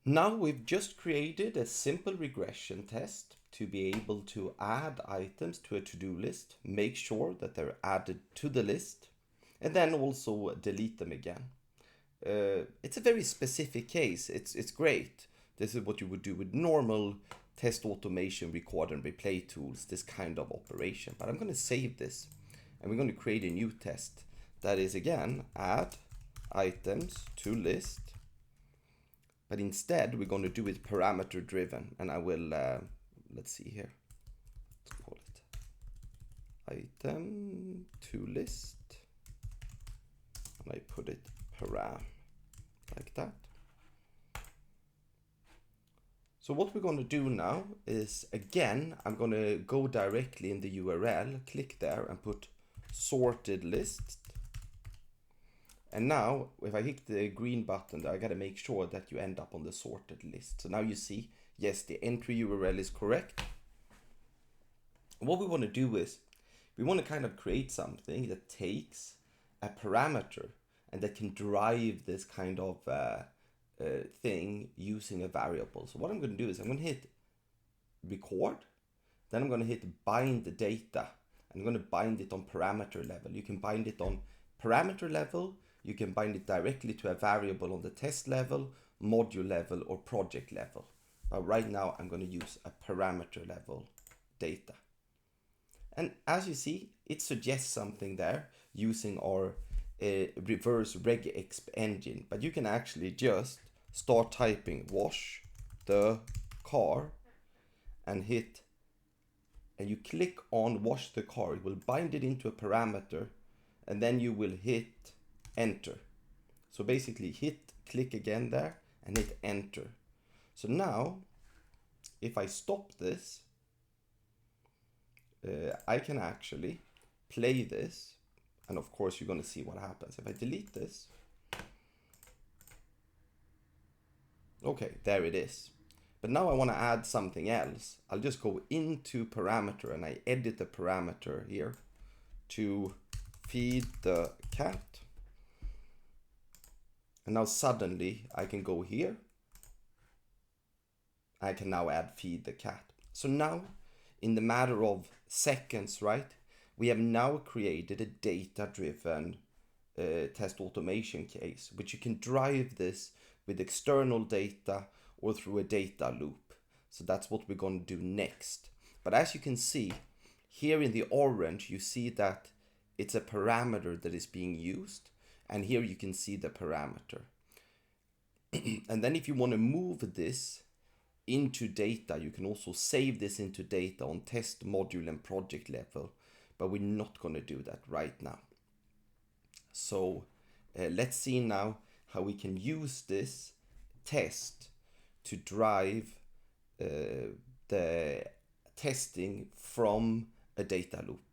Now we've just created a simple regression test to be able to add items to a to-do list, make sure that they're added to the list, and then also delete them again. It's a very specific case. It's great. This is what you would do with normal test automation, record and replay tools, this kind of operation. But I'm going to save this and we're going to create a new test that is again add items to list, but instead we're going to do it parameter driven. And I will let's see here, let's call it item to list, and I put it param like that. So what we're going to do now is, again, I'm going to go directly in the URL, click there and put sorted list. And now if I hit the green button, I got to make sure that you end up on the sorted list. So now you see, yes, the entry URL is correct. What we want to do is we want to kind of create something that takes a parameter and that can drive this kind of thing using a variable. So what I'm going to do is I'm going to hit record, then I'm going to hit bind the data. I'm going to bind it on parameter level. You can bind it on parameter level, you can bind it directly to a variable on the test level, module level, or project level. But right now I'm going to use a parameter level data. And as you see, it suggests something there using our reverse regexp engine. But you can actually just start typing wash the car and hit, and you click on wash the car. It will bind it into a parameter, and then you will hit enter. So basically hit click again there and hit enter. So now if I stop this, I can actually play this, and of course you're going to see what happens. If I delete this, okay, there it is. But now I want to add something else. I'll just go into parameter and I edit the parameter here to feed the cat. And now suddenly I can go here. I can now add feed the cat. So now in the matter of seconds, right, we have now created a data-driven test automation case, which you can drive this with external data or through a data loop. So that's what we're going to do next. But as you can see here in the orange, you see that it's a parameter that is being used, and here you can see the parameter. And then if you want to move this into data, you can also save this into data on test module and project level, but we're not going to do that right now. So let's see now how we can use this test to drive the testing from a data loop.